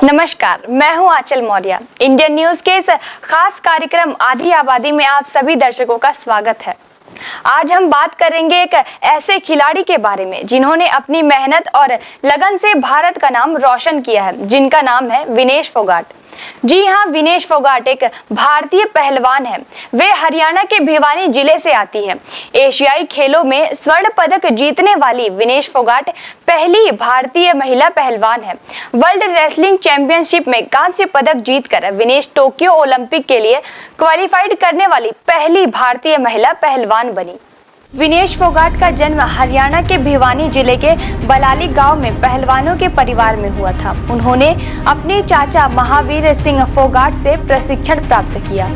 नमस्कार, मैं हूं आंचल मौर्य। इंडियन न्यूज के इस खास कार्यक्रम आधी आबादी में आप सभी दर्शकों का स्वागत है। आज हम बात करेंगे एक ऐसे खिलाड़ी के बारे में जिन्होंने अपनी मेहनत और लगन से भारत का नाम रोशन किया है, जिनका नाम है विनेश फोगाट। जी हां, विनेश फोगाट एक भारतीय पहलवान है। वे हरियाणा के भिवानी जिले से आती है। एशियाई खेलों में स्वर्ण पदक जीतने वाली विनेश फोगाट पहली भारतीय महिला पहलवान है। वर्ल्ड रेसलिंग चैंपियनशिप में कांस्य पदक जीतकर विनेश टोक्यो ओलंपिक के लिए क्वालिफाइड करने वाली पहली भारतीय महिला पहलवान बनी। विनेश फोगाट का जन्म हरियाणा के भिवानी जिले के बलाली गांव में पहलवानों के परिवार में हुआ था। उन्होंने अपने चाचा महावीर सिंह फोगाट से प्रशिक्षण प्राप्त किया।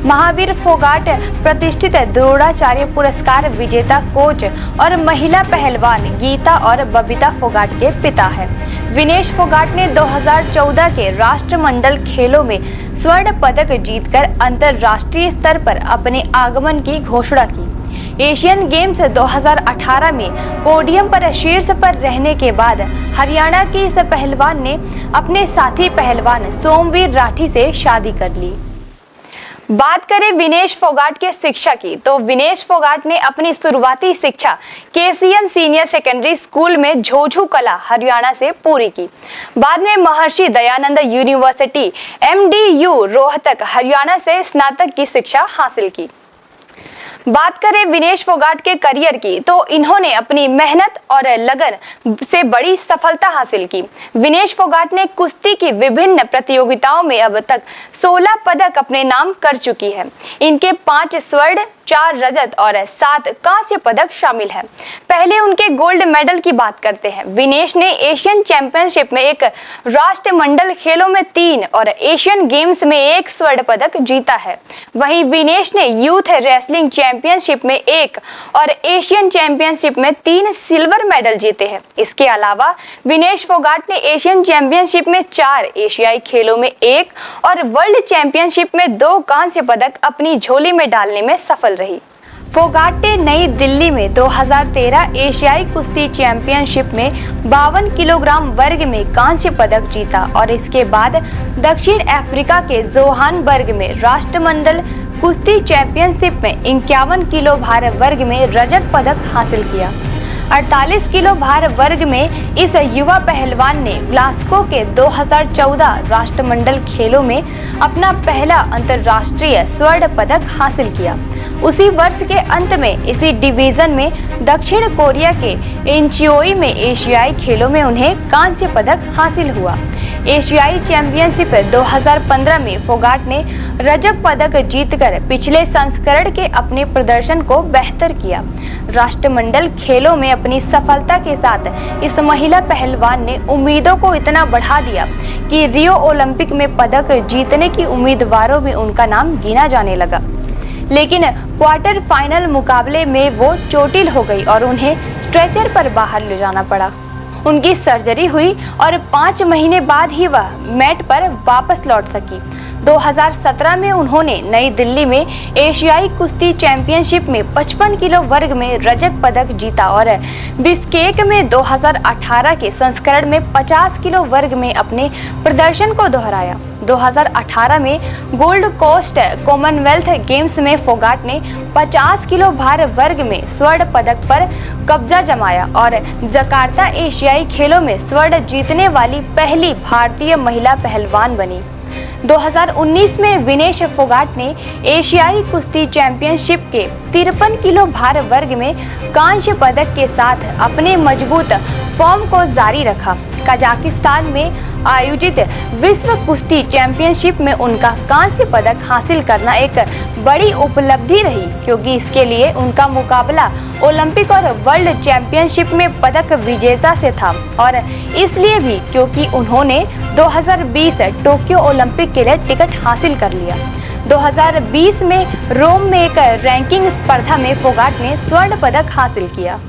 महावीर फोगाट प्रतिष्ठित द्रोणाचार्य पुरस्कार विजेता कोच और महिला पहलवान गीता और बबीता फोगाट के पिता हैं। विनेश फोगाट ने 2014 के राष्ट्रमंडल खेलों में स्वर्ण पदक जीतकर अंतर्राष्ट्रीय स्तर पर अपने आगमन की घोषणा की। एशियन गेम्स 2018 में पोडियम पर शीर्ष पर रहने के बाद हरियाणा की इस पहलवान ने अपने साथी पहलवान सोमवीर राठी से शादी कर ली। बात करें विनेश फोगाट के शिक्षा की, तो विनेश फोगाट ने अपनी शुरुआती शिक्षा केसीएम सीनियर सेकेंडरी स्कूल में झोझू कला हरियाणा से पूरी की। बाद में महर्षि दयानंद यूनिवर्सिटी MDU रोहतक हरियाणा से स्नातक की शिक्षा हासिल की। बात करें विनेश फोगाट के करियर की, तो इन्होंने अपनी मेहनत और लगन से बड़ी सफलता हासिल की। विनेश फोगाट ने कुश्ती की विभिन्न प्रतियोगिताओं में अब तक 16 पदक अपने नाम कर चुकी है। इनके 5 स्वर्ण, 4 रजत और 7 कांस्य पदक शामिल हैं। पहले उनके गोल्ड मेडल की बात करते हैं। विनेश ने एशियन चैंपियनशिप में 1, राष्ट्रमंडल खेलों में 3 और एशियन गेम्स में 1 स्वर्ण पदक जीता है। वहीं विनेश ने यूथ रेसलिंग चैंपियनशिप में 1 और एशियन चैंपियनशिप में 3 सिल्वर मेडल जीते हैं। इसके अलावा विनेश फोगाट ने एशियन चैंपियनशिप में 4, एशियाई खेलों में 1 और वर्ल्ड चैंपियनशिप में 2 कांस्य पदक अपनी झोली में डालने में सफल रही। फोगाट ने नई दिल्ली में 2013 एशियाई कुश्ती चैंपियनशिप में 52 किलोग्राम वर्ग में कांस्य पदक जीता और इसके बाद दक्षिण अफ्रीका के जोहान्सबर्ग में राष्ट्रमंडल कुश्ती चैंपियनशिप में 51 किलो भार वर्ग में रजत पदक हासिल किया। 48 किलो भार वर्ग में इस युवा पहलवान ने ग्लास्गो के 2014 राष्ट्रमंडल खेलों में अपना पहला अंतर्राष्ट्रीय स्वर्ण पदक हासिल किया। उसी वर्ष के अंत में इसी डिवीजन में दक्षिण कोरिया के इंचियोई में एशियाई खेलों में उन्हें कांस्य पदक हासिल हुआ। एशियाई चैंपियनशिप 2015 में फोगाट ने रजत पदक जीतकर पिछले संस्करण के अपने प्रदर्शन को बेहतर किया। राष्ट्रमंडल खेलों में अपनी सफलता के साथ इस महिला पहलवान ने उम्मीदों को इतना बढ़ा दिया कि रियो ओलंपिक में पदक जीतने की उम्मीदवारों में उनका नाम गिना जाने लगा। लेकिन क्वार्टर फाइनल मुकाबले में वो चोटिल हो गई और उन्हें स्ट्रेचर पर बाहर ले जाना पड़ा। उनकी सर्जरी हुई और 5 महीने बाद ही वह मैट पर वापस लौट सकी। 2017 में उन्होंने नई दिल्ली में एशियाई कुश्ती चैंपियनशिप में 55 किलो वर्ग में रजत पदक जीता और बिश्केक में 2018 के संस्करण में 50 किलो वर्ग में अपने प्रदर्शन को दोहराया। 2018 में गोल्ड कोस्ट कॉमनवेल्थ गेम्स में फोगाट ने 50 किलो भार वर्ग में स्वर्ण पदक पर कब्जा जमाया और जकार्ता एशियाई खेलों में स्वर्ण जीतने वाली पहली भारतीय महिला पहलवान बनी। 2019 में विनेश फोगाट ने एशियाई कुश्ती चैंपियनशिप के 53 किलो भार वर्ग में कांस्य पदक के साथ अपने मजबूत फॉर्म को जारी रखा। कजाकिस्तान में आयोजित विश्व कुश्ती चैंपियनशिप में उनका कांस्य पदक हासिल करना एक बड़ी उपलब्धि रही, क्योंकि इसके लिए उनका मुकाबला ओलंपिक और वर्ल्ड चैंपियनशिप में पदक विजेता से था और इसलिए भी क्योंकि उन्होंने 2020 टोक्यो ओलंपिक के लिए टिकट हासिल कर लिया। 2020 में रोम में एक रैंकिंग स्पर्धा में फोगाट ने स्वर्ण पदक हासिल किया।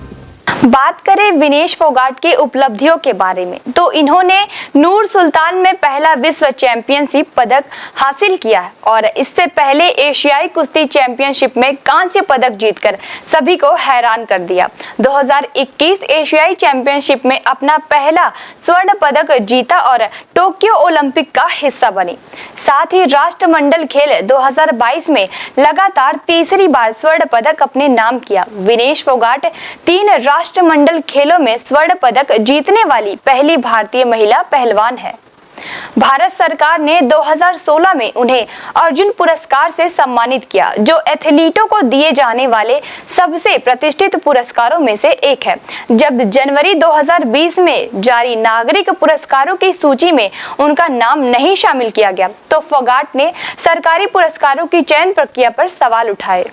बात करें विनेश फोगाट के उपलब्धियों के बारे में तो इन्होंने नूर सुल्तान में पहला विश्व चैंपियनशिप पदक हासिल किया है और इससे पहले एशियाई कुश्ती चैंपियनशिप में कांस्य पदक जीतकर सभी को हैरान कर दिया। 2021 एशियाई चैंपियनशिप में अपना पहला स्वर्ण पदक जीता और टोक्यो ओलंपिक का हिस्सा बनी। साथ ही राष्ट्रमंडल खेल 2022 में लगातार तीसरी बार स्वर्ण पदक अपने नाम किया। विनेश फोगाट 3 राष्ट्रमंडल खेलों में स्वर्ण पदक जीतने वाली पहली भारतीय महिला पहलवान है। भारत सरकार ने 2016 में उन्हें अर्जुन पुरस्कार से सम्मानित किया, जो एथलीटों को दिए जाने वाले सबसे प्रतिष्ठित पुरस्कारों में से एक है। जब जनवरी 2020 में जारी नागरिक पुरस्कारों की सूची में उनका नाम नहीं शामिल किया गया, तो फोगाट ने सरकारी पुरस्कारों की चयन प्रक्रिया पर सवाल उठाए।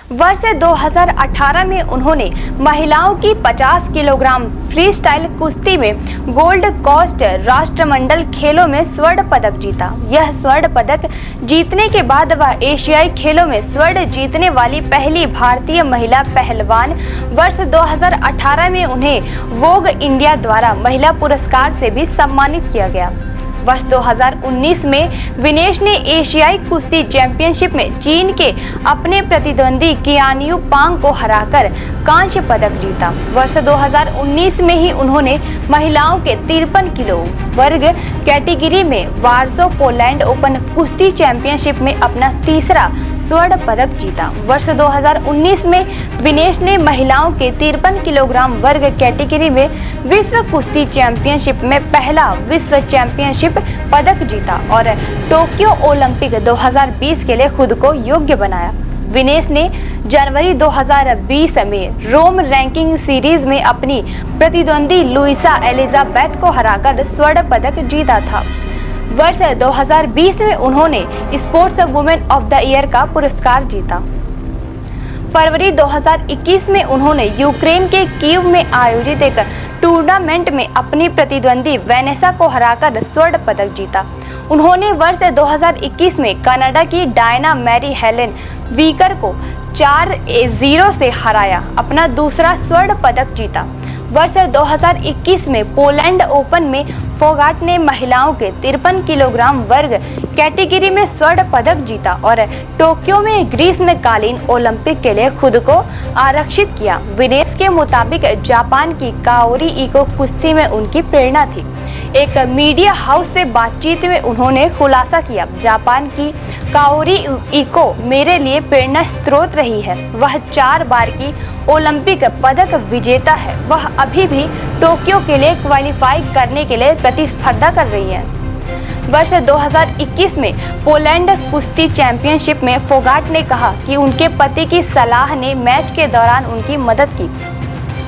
वर्ष 2018 में उन्होंने महिलाओं की 50 किलोग्राम फ्री स्टाइल कुश्ती में गोल्ड कोस्ट राष्ट्रमंडल खेलों में स्वर्ण पदक जीता। यह स्वर्ण पदक जीतने के बाद वह एशियाई खेलों में स्वर्ण जीतने वाली पहली भारतीय महिला पहलवान। वर्ष 2018 में उन्हें वोग इंडिया द्वारा महिला पुरस्कार से भी सम्मानित किया गया। वर्ष 2019 में विनेश ने एशियाई कुश्ती चैंपियनशिप में चीन के अपने प्रतिद्वंदी कियानियू पांग को हराकर कांस्य पदक जीता। वर्ष 2019 में ही उन्होंने महिलाओं के 53 किलो वर्ग कैटेगरी में वार्सो पोलैंड ओपन कुश्ती चैंपियनशिप में अपना तीसरा स्वर्ण पदक जीता। वर्ष 2019 में विनेश ने महिलाओं के 53 किलोग्राम वर्ग कैटेगरी में विश्व कुश्ती चैंपियनशिप में पहला विश्व चैंपियनशिप पदक जीता और टोक्यो ओलंपिक 2020 के लिए खुद को योग्य बनाया। विनेश ने जनवरी 2020 में रोम रैंकिंग सीरीज में अपनी प्रतिद्वंदी लुइसा एलिजाबेथ को हराकर स्वर्ण पदक जीता था। वर्ष 2020 में उन्होंने sports women of the year का पुरस्कार जीता। फरवरी 2021 में उन्होंने यूक्रेन के कीव में आयोजित एक टूर्नामेंट में अपनी प्रतिद्वंदी वेनेसा को हराकर स्वर्ण पदक जीता। उन्होंने वर्ष 2021 में कनाडा की डायना मैरी हेलेन वीकर को 4-0 से हराया अपना दूसरा स्वर्ण पदक जीता। वर्ष 2021 में पोलैंड ओपन में फोगाट ने महिलाओं के 53 किलोग्राम वर्ग कैटेगरी में स्वर्ण पदक जीता और टोक्यो में ग्रीष्मकालीन ओलंपिक के लिए खुद को आरक्षित किया। विनेश के मुताबिक जापान की काओरी इको कुश्ती में उनकी प्रेरणा थी। एक मीडिया हाउस से बातचीत में उन्होंने खुलासा किया, जापान की काओरी इको मेरे लिए प्रेरणा स्रोत रही है। वह 4 बार की ओलंपिक पदक विजेता है। वह अभी भी टोक्यो के लिए क्वालिफाई करने के लिए प्रतिस्पर्धा कर रही है। वर्ष 2021 में पोलैंड कुश्ती चैंपियनशिप में फोगाट ने कहा कि उनके पति की सलाह ने मैच के दौरान उनकी मदद की।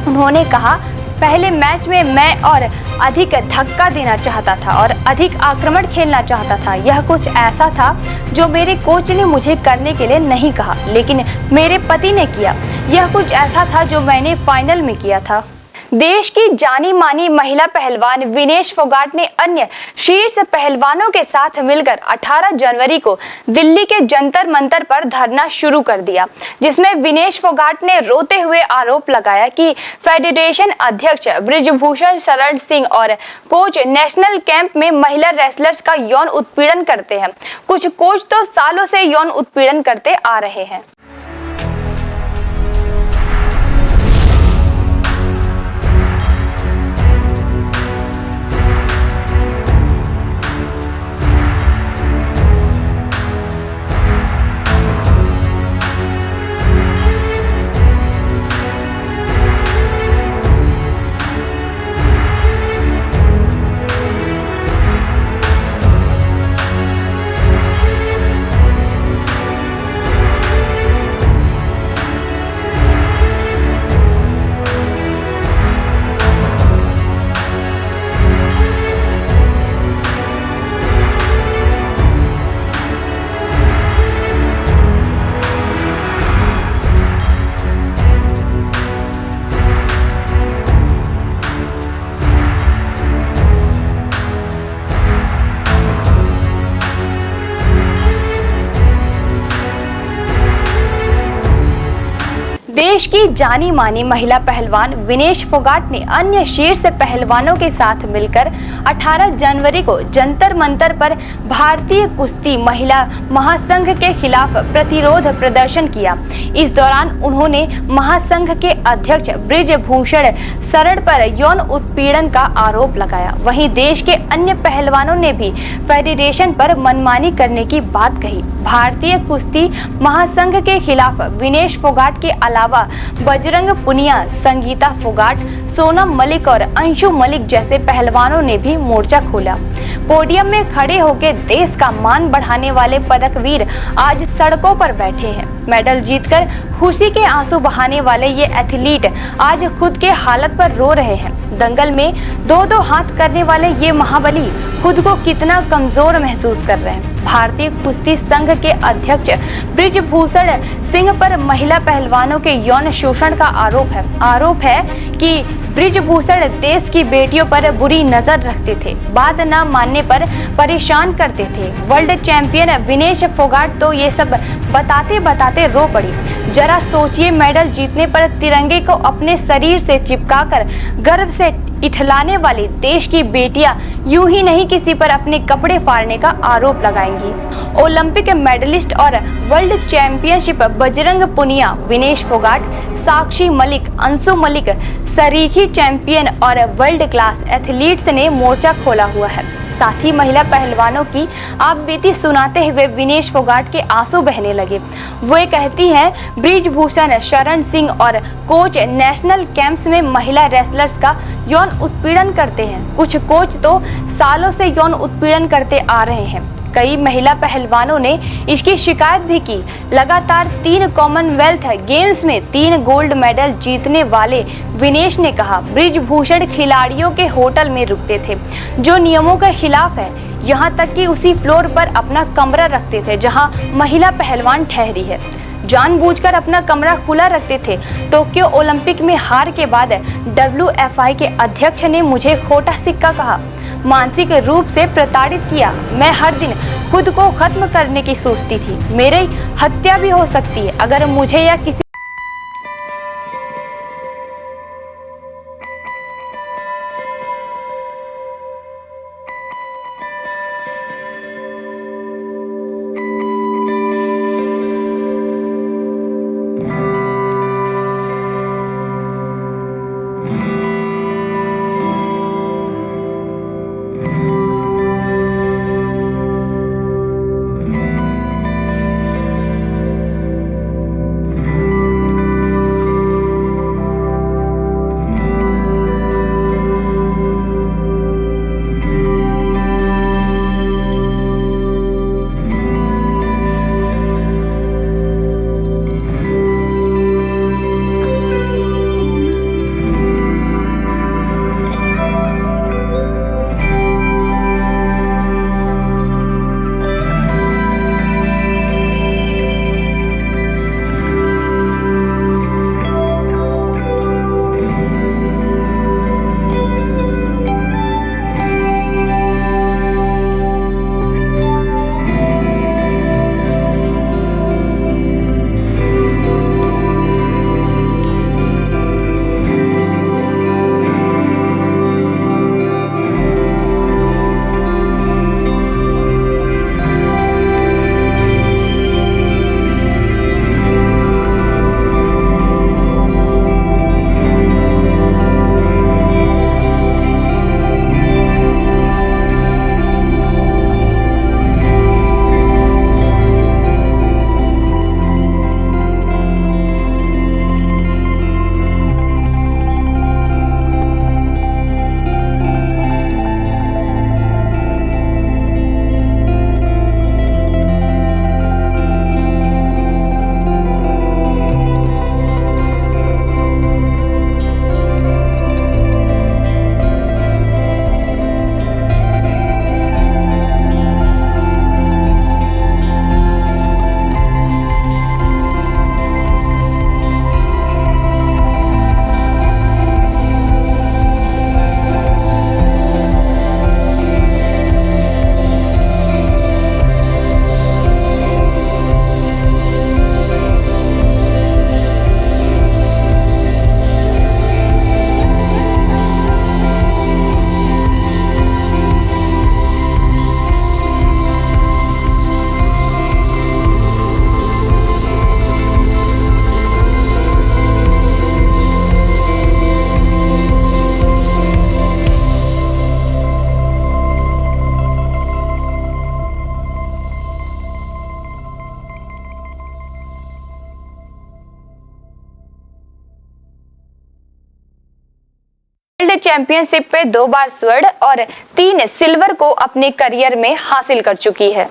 उन्होंने कहा, पहले मैच में मैं और अधिक धक्का देना चाहता था और अधिक आक्रमण खेलना चाहता था। यह कुछ ऐसा था जो मेरे कोच ने मुझे करने के लिए नहीं कहा, लेकिन मेरे पति ने किया। यह कुछ ऐसा था जो मैंने फाइनल में किया था। देश की जानी मानी महिला पहलवान विनेश फोगाट ने अन्य शीर्ष पहलवानों के साथ मिलकर 18 जनवरी को दिल्ली के जंतर मंतर पर धरना शुरू कर दिया, जिसमें विनेश फोगाट ने रोते हुए आरोप लगाया कि फेडरेशन अध्यक्ष ब्रिजभूषण शरण सिंह और कोच नेशनल कैंप में महिला रेसलर्स का यौन उत्पीड़न करते हैं। कुछ कोच तो सालों से यौन उत्पीड़न करते आ रहे हैं। देश की जानी मानी महिला पहलवान विनेश फोगाट ने अन्य शीर्ष पहलवानों के साथ मिलकर 18 जनवरी को जंतर मंतर पर भारतीय कुश्ती महिला महासंघ के खिलाफ प्रतिरोध प्रदर्शन किया। इस दौरान उन्होंने महासंघ के अध्यक्ष ब्रिजभूषण शरण पर यौन उत्पीड़न का आरोप लगाया। वहीं देश के अन्य पहलवानों ने भी फेडरेशन पर मनमानी करने की बात कही। भारतीय कुश्ती महासंघ के खिलाफ विनेश फोगाट के अलावा बजरंग पुनिया, संगीता फोगाट, सोनम मलिक और अंशु मलिक जैसे पहलवानों ने भी मोर्चा खोला। पोडियम में खड़े होकर देश का मान बढ़ाने वाले पदकवीर आज सड़कों पर बैठे हैं। मेडल जीतकर खुशी के आंसू बहाने वाले ये एथलीट आज खुद के हालत पर रो रहे हैं। दंगल में दो हाथ करने वाले ये महाबली खुद को कितना कमजोर महसूस कर रहे हैं। भारतीय कुश्ती संघ के अध्यक्ष ब्रिजभूषण सिंह पर महिला पहलवानों के यौन शोषण का आरोप है कि ब्रिजभूषण देश की बेटियों पर बुरी नजर रखते थे, बात न मानने पर परेशान करते थे। वर्ल्ड चैंपियन विनेश फोगाट तो ये सब बताते बताते रो पड़ी। जरा सोचिए, मेडल जीतने पर तिरंगे को अपने शरीर से चिपकाकर गर्व से इठलाने वाली देश की बेटियां यूं ही नहीं किसी पर अपने कपड़े फाड़ने का आरोप लगाएंगी। ओलंपिक मेडलिस्ट और world championship Bajrang Punia, Vinesh Phogat, Sakshi Malik, Anshu Malik सरीखी champion और वर्ल्ड क्लास एथलीट्स ने मोर्चा खोला हुआ है। साथ ही महिला पहलवानों की आपबीती सुनाते हुए विनेश फोगाट के आंसू बहने लगे। वो कहती हैं, ब्रिजभूषण शरण सिंह और कोच नेशनल कैंप्स में महिला रेसलर्स का यौन उत्पीड़न करते हैं। कुछ कोच तो सालों से यौन उत्पीड़न करते आ रहे हैं। कई महिला पहलवानों ने इसकी शिकायत भी की। लगातार 3 कॉमनवेल्थ गेम्स में 3 गोल्ड मेडल जीतने वाले विनेश ने कहा, ब्रिजभूषण खिलाड़ियों के होटल में रुकते थे जो नियमों के खिलाफ है। यहाँ तक कि उसी फ्लोर पर अपना कमरा रखते थे जहाँ महिला पहलवान ठहरी है। जानबूझकर अपना कमरा खुला रखते थे। टोक्यो ओलंपिक में हार के बाद WFI के अध्यक्ष ने मुझे खोटा सिक्का कहा, मानसिक रूप से प्रताड़ित किया। मैं हर दिन खुद को खत्म करने की सोचती थी। मेरी हत्या भी हो सकती है अगर मुझे या किसी चैंपियनशिप पे 2 बार स्वर्ण और 3 सिल्वर को अपने करियर में हासिल कर चुकी है।